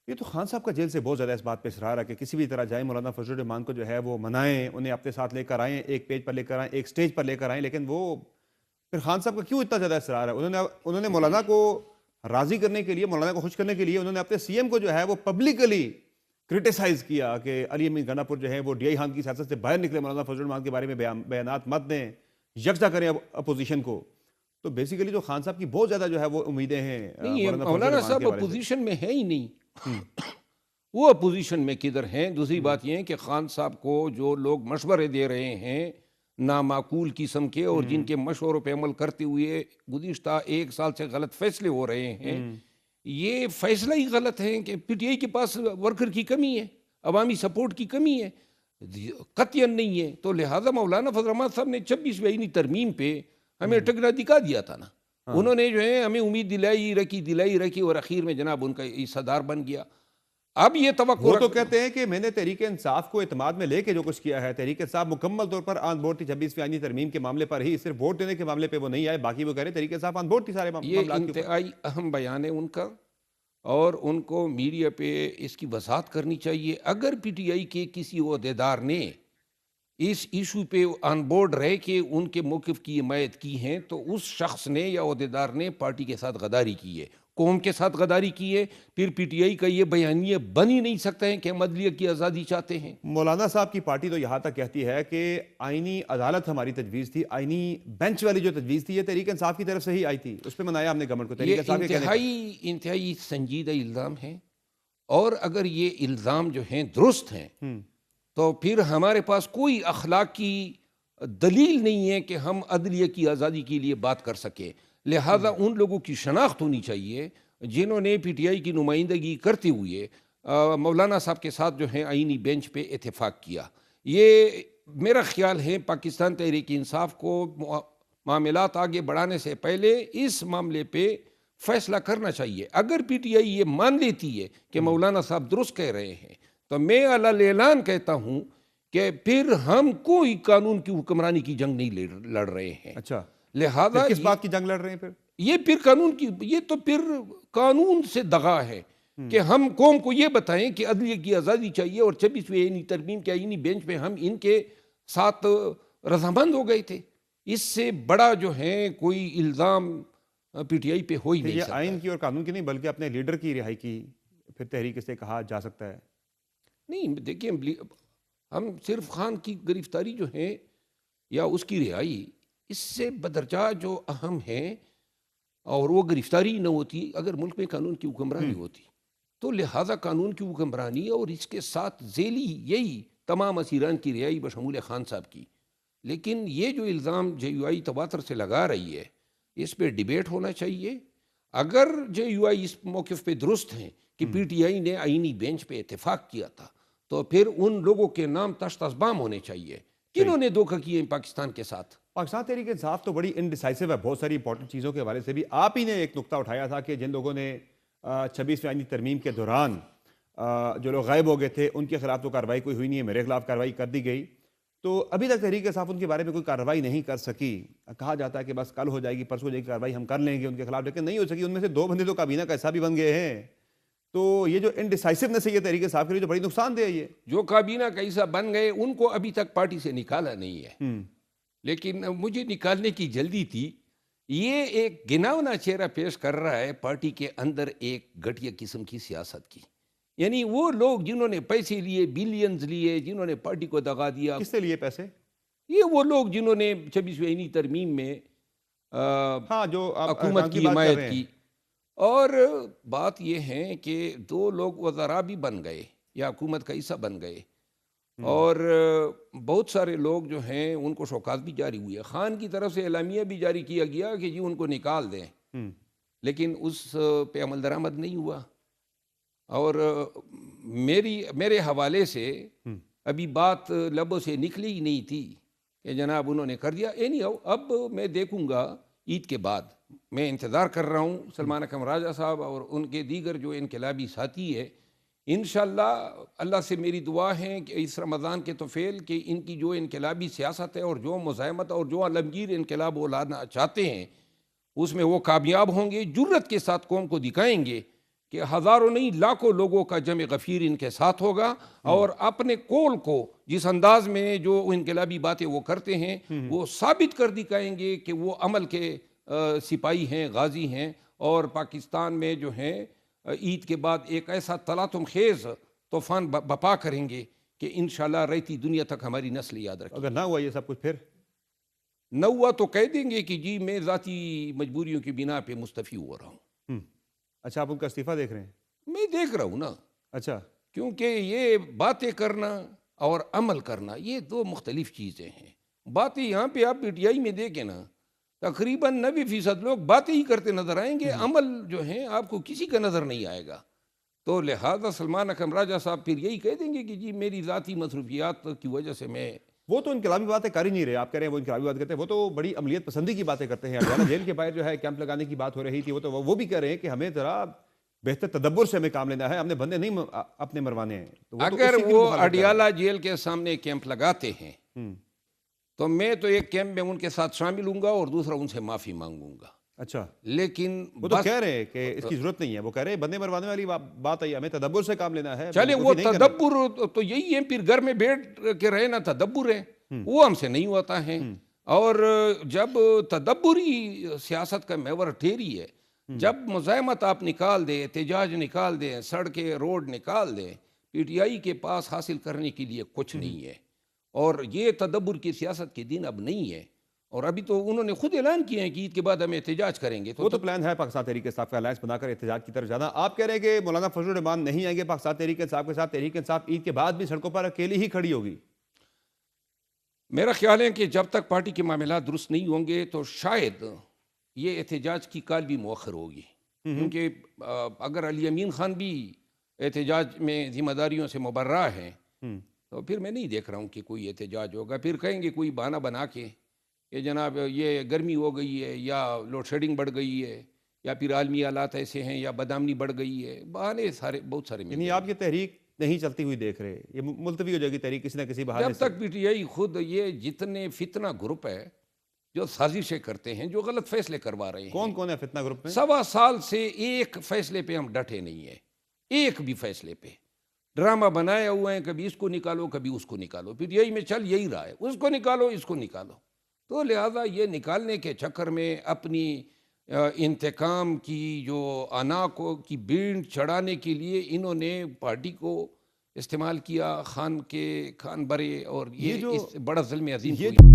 یہ تو خان صاحب کا جیل سے بہت زیادہ اس بات پہ اصرار ہے کہ کسی بھی طرح جائیں مولانا فضل الرحمان کو جو ہے وہ منائیں، انہیں اپنے ساتھ لے کر آئیں، ایک پیج پر لے کر آئیں، ایک سٹیج پر لے کر آئیں، لیکن وہ پھر خان صاحب کا کیوں اتنا زیادہ اصرار ہے؟ انہوں نے مولانا کو راضی کرنے کے لیے، مولانا کو خوش کرنے کے لیے انہوں نے اپنے سی ایم کو جو ہے وہ پبلکلی کرٹیسائز کیا کہ علی امین گنڈا پور جو ہے وہ ڈی آئی خان کی سیاست سے باہر نکلے، مولانا فضل الرحمان کے بارے میں بیانات مت دیں، یکجا کریں اپوزیشن کو. تو بیسیکلی تو خان صاحب کی بہت زیادہ جو ہے وہ امیدیں ہیں نہیں، یہ مولانا فضل مولانا الرحمان صاحب کے حوالے سے. اپوزیشن میں ہے ہی نہیں. وہ اپوزیشن میں کدھر ہیں؟ دوسری بات یہ ہے کہ خان صاحب کو جو لوگ مشورے دے رہے ہیں نامعقول قسم کے، اور جن کے مشوروں پہ عمل کرتے ہوئے گزشتہ 1 سال سے غلط فیصلے ہو رہے ہیں، یہ فیصلہ ہی غلط ہے کہ پی ٹی آئی کے پاس ورکر کی کمی ہے، عوامی سپورٹ کی کمی ہے، قطعاً نہیں ہے. تو لہٰذا مولانا فضل الرحمان صاحب نے 26ویں آئینی ترمیم پہ ہمیں ٹکرا دکھا دیا تھا نا. انہوں نے جو ہے ہمیں امید دلائی رکھی اور اخیر میں جناب ان کا صدر بن گیا. اب یہ توقع وہ تو کہتے ہیں کہ میں نے تحریک انصاف کو اعتماد میں لے کے جو کچھ کیا ہے، تحریک انصاف مکمل طور پر آن بورڈ تھی 26ویں آئینی ترمیم کے معاملے پر ہی، صرف ووٹ دینے کے معاملے پہ وہ نہیں آئے، باقی وہ کہہ رہے ہیں تحریک انصاف آن بورڈ تھی سارے یہ معاملات کے اوپر. انتہائی اہم بیان ہے ان کا، اور ان کو میڈیا پہ اس کی وضاحت کرنی چاہیے. اگر پی ٹی آئی کے کسی عہدیدار نے اس ایشو پہ آن بورڈ رہ کے ان کے موقف کی حمایت کی ہیں تو اس شخص نے یا عہدیدار نے پارٹی کے ساتھ غداری کی ہے، قوم کے ساتھ غداری کی ہے. پھر پی ٹی آئی کا یہ بیانیہ بن ہی نہیں سکتا ہے کہ ہم عدلیہ کی آزادی چاہتے ہیں. مولانا صاحب کی پارٹی تو یہاں تک کہتی ہے کہ آئینی عدالت ہماری تجویز تھی، آئینی بینچ والی جو تجویز تھی یہ تحریک انصاف کی طرف سے ہی آئی تھی، اس پہ منایا ہم نے گورنمنٹ کو. تحریک یہ انصاف کے کہنے پر انتہائی سنجیدہ الزام ہے، اور اگر یہ الزام جو ہیں درست ہیں تو پھر ہمارے پاس کوئی اخلاقی دلیل نہیں ہے کہ ہم عدلیہ کی آزادی کے لیے بات کر سکیں. لہذا ان لوگوں کی شناخت ہونی چاہیے جنہوں نے پی ٹی آئی کی نمائندگی کرتے ہوئے مولانا صاحب کے ساتھ جو ہیں آئینی بینچ پہ اتفاق کیا. یہ میرا خیال ہے پاکستان تحریک انصاف کو معاملات آگے بڑھانے سے پہلے اس معاملے پہ فیصلہ کرنا چاہیے. اگر پی ٹی آئی یہ مان لیتی ہے کہ مولانا صاحب درست کہہ رہے ہیں تو میں علی اعلان کہتا ہوں کہ پھر ہم کوئی قانون کی حکمرانی کی جنگ نہیں لڑ رہے ہیں. اچھا، لہذا کس بات کی جنگ لڑ رہے ہیں پھر؟ یہ تو پھر قانون سے دغا ہے کہ ہم قوم کو یہ بتائیں کہ عدلیہ کی آزادی چاہیے، اور 26ویں آئینی ترمیم کے آئینی بینچ پہ ہم ان کے ساتھ رضامند ہو گئے تھے. اس سے بڑا جو ہے کوئی الزام پی ٹی آئی پہ ہو ہی نہیں یہ سکتا. آئین کی اور قانون کی نہیں بلکہ اپنے لیڈر کی رہائی کی پھر تحریک سے کہا جا سکتا ہے. نہیں دیکھیں، ہم صرف خان کی گرفتاری جو ہے یا اس کی رہائی، اس سے بدرجہ جو اہم ہے، اور وہ گرفتاری نہ ہوتی اگر ملک میں قانون کی حکمرانی ہوتی. تو لہذا قانون کی حکمرانی اور اس کے ساتھ ذیلی یہی تمام اسیران کی رہائی بشمول خان صاحب کی. لیکن یہ جو الزام جے یو آئی تواتر سے لگا رہی ہے، اس پہ ڈیبیٹ ہونا چاہیے. اگر جے یو آئی اس موقف پہ درست ہیں کہ پی ٹی آئی نے آئینی بینچ پہ اتفاق کیا تھا، تو پھر ان لوگوں کے نام تشت اسبام ہونے چاہیے جنہوں نے دھوکہ کیے ہیں پاکستان کے ساتھ. پاکستان تحریک انصاف تو بڑی انڈیسائسو ہے بہت ساری امپورٹنٹ چیزوں کے حوالے سے بھی. آپ ہی نے ایک نقطہ اٹھایا تھا کہ جن لوگوں نے 26ویں آئینی ترمیم کے دوران جو لوگ غائب ہو گئے تھے ان کے خلاف تو کارروائی کوئی ہوئی نہیں ہے، میرے خلاف کارروائی کر دی گئی. تو ابھی تک تحریک انصاف ان کے بارے میں کوئی کارروائی نہیں کر سکی. کہا جاتا ہے کہ بس کل ہو جائے گی، پرسوں ہو جائے گی کارروائی، ہم کر لیں گے ان کے خلاف، لیکن نہیں ہو سکی. ان میں سے 2 بندے تو کابینہ کا حصہ بھی بن گئے ہیں. تو یہ جو انڈیسائسونیس ہے یہ تحریک انصاف کے لیے جو بڑی نقصان دہ ہے. یہ جو کابینہ کا حصہ بن گئے ان کو ابھی تک پارٹی سے نکالا نہیں ہے، لیکن مجھے نکالنے کی جلدی تھی. یہ ایک گناونا چہرہ پیش کر رہا ہے پارٹی کے اندر ایک گھٹیا قسم کی سیاست کی. یعنی وہ لوگ جنہوں نے پیسے لیے، بلینز لیے، جنہوں نے پارٹی کو دغا دیا. کس سے لیے پیسے؟ یہ وہ لوگ جنہوں نے 26ویں آئینی ترمیم میں جو حکومت کی حمایت کی. اور بات یہ ہے کہ 2 لوگ وزراء بھی بن گئے یا حکومت کا حصہ بن گئے، اور بہت سارے لوگ جو ہیں ان کو شوکات بھی جاری ہوئی ہے. خان کی طرف سے اعلامیہ بھی جاری کیا گیا کہ جی ان کو نکال دیں، لیکن اس پہ عمل درآمد نہیں ہوا. اور میرے حوالے سے ابھی بات لبوں سے نکلی ہی نہیں تھی کہ جناب انہوں نے کر دیا. اب میں دیکھوں گا عید کے بعد. میں انتظار کر رہا ہوں سلمان اکرم راجہ صاحب اور ان کے دیگر جو انقلابی ساتھی ہے. انشاءاللہ اللہ سے میری دعا ہے کہ اس رمضان کے طفیل کہ ان کی جو انقلابی سیاست ہے اور جو مزاحمت اور جو عالمگیر انقلاب وہ لانا چاہتے ہیں اس میں وہ کامیاب ہوں گے، جرت کے ساتھ قوم کو دکھائیں گے کہ ہزاروں نہیں لاکھوں لوگوں کا جمع غفیر ان کے ساتھ ہوگا، اور اپنے قول کو جس انداز میں جو انقلابی باتیں وہ کرتے ہیں وہ ثابت کر دکھائیں گے کہ وہ عمل کے سپاہی ہیں، غازی ہیں، اور پاکستان میں جو ہیں عید کے بعد ایک ایسا تلاطم خیز طوفان بپا کریں گے کہ انشاءاللہ رہتی دنیا تک ہماری نسل یاد رکھے۔ اگر نہ ہوا یہ سب کچھ پھر نہ ہوا تو کہہ دیں گے کہ جی میں ذاتی مجبوریوں کی بنا پہ مستعفی ہو رہا ہوں۔ اچھا، آپ ان کا استعفیٰ دیکھ رہے ہیں؟ میں دیکھ رہا ہوں نا، اچھا، کیونکہ یہ باتیں کرنا اور عمل کرنا یہ دو مختلف چیزیں ہیں۔ باتیں یہاں پہ آپ پی ٹی آئی میں دیکھیں نا، تقریباً 90% لوگ باتیں ہی کرتے نظر آئیں گے، عمل جو ہیں آپ کو کسی کا نظر نہیں آئے گا۔ تو لہذا سلمان اکرم راجہ صاحب پھر یہی کہہ دیں گے کہ جی میری ذاتی مصروفیات کی وجہ سے میں، وہ تو انقلابی باتیں کر ہی نہیں رہے۔ آپ کہہ رہے ہیں وہ انقلابی بات کرتے ہیں، وہ تو بڑی عملیت پسندی کی باتیں کرتے ہیں۔ اڈیالہ جیل کے باہر جو ہے کیمپ لگانے کی بات ہو رہی تھی، وہ بھی کہہ رہے ہیں کہ ہمیں ذرا بہتر تدبر سے ہمیں کام لینا ہے، ہم نے بندے نہیں اپنے مروانے ہیں۔ تو اگر وہ اڈیالہ جیل کے سامنے کیمپ لگاتے ہیں تو میں تو ایک کیمپ میں ان کے ساتھ شامل ہوں گا اور دوسرا ان سے معافی مانگوں گا۔ اچھا، لیکن وہ تو کہہ رہے ہیں کہ اس کی ضرورت نہیں ہے، وہ کہہ رہے ہیں بندے مروانے والی بات ہے، ہمیں تدبر سے کام لینا ہے۔ چلے وہ تدبر تو یہی ہے، پھر گھر میں بیٹھ کے رہے نا تدبر ہے، وہ ہم سے نہیں ہوتا ہے۔ اور جب تدبری سیاست کا محور ٹھہری ہے، جب مزاحمت آپ نکال دیں، احتجاج نکال دیں، سڑکیں روڈ نکال دیں، پی ٹی آئی کے پاس حاصل کرنے کے لیے کچھ نہیں ہے۔ اور یہ تدبر کی سیاست کے دن اب نہیں ہے، اور ابھی تو انہوں نے خود اعلان کیا ہے کہ عید کے بعد ہم احتجاج کریں گے۔ وہ تو پلان ہے پاکستان تحریک انصاف کا الائنس بنا کر احتجاج کی طرف جانا۔ آپ کہہ رہے ہیں کہ مولانا فضل الرحمان نہیں آئیں گے پاکستان تحریک انصاف کے ساتھ، تحریک انصاف عید کے بعد بھی سڑکوں پر اکیلی ہی کھڑی ہوگی؟ میرا خیال ہے کہ جب تک پارٹی کے معاملات درست نہیں ہوں گے تو شاید یہ احتجاج کی کال بھی مؤخر ہوگی، کیونکہ اگر علی امین خان بھی احتجاج میں ذمہ داریوں سے مبرہ ہیں تو پھر میں نہیں دیکھ رہا ہوں کہ کوئی احتجاج ہوگا۔ پھر کہیں گے کوئی بہانہ بنا کے کہ جناب یہ گرمی ہو گئی ہے، یا لوڈ شیڈنگ بڑھ گئی ہے، یا پھر عالمی حالات ایسے ہیں، یا بدامنی بڑھ گئی ہے، بہانے بہت سارے یعنی آپ یہ تحریک نہیں چلتی ہوئی دیکھ رہے، یہ ملتوی ہو جائے گی تحریک کسی نہ کسی بہانے سے؟ جب تک پی ٹی آئی خود یہ جتنے فتنہ گروپ ہے جو سازشیں کرتے ہیں، جو غلط فیصلے کروا رہے ہیں، کون ہے فتنہ گروپ میں؟ 1.25 سال سے ایک فیصلے پہ ہم ڈٹے نہیں ہیں، ایک بھی فیصلے پہ ڈرامہ بنائے ہوئے ہیں، کبھی اس کو نکالو کبھی اس کو نکالو، پھر یہی میں چل یہی رہا ہے، اس کو نکالو اس کو نکالو۔ تو لہٰذا یہ نکالنے کے چکر میں اپنی انتقام کی جو انا کو کی بینڈ چڑھانے کے لیے انہوں نے پارٹی کو استعمال کیا، خان برے، اور یہ اس بڑا ظلم عظیم ہوئی۔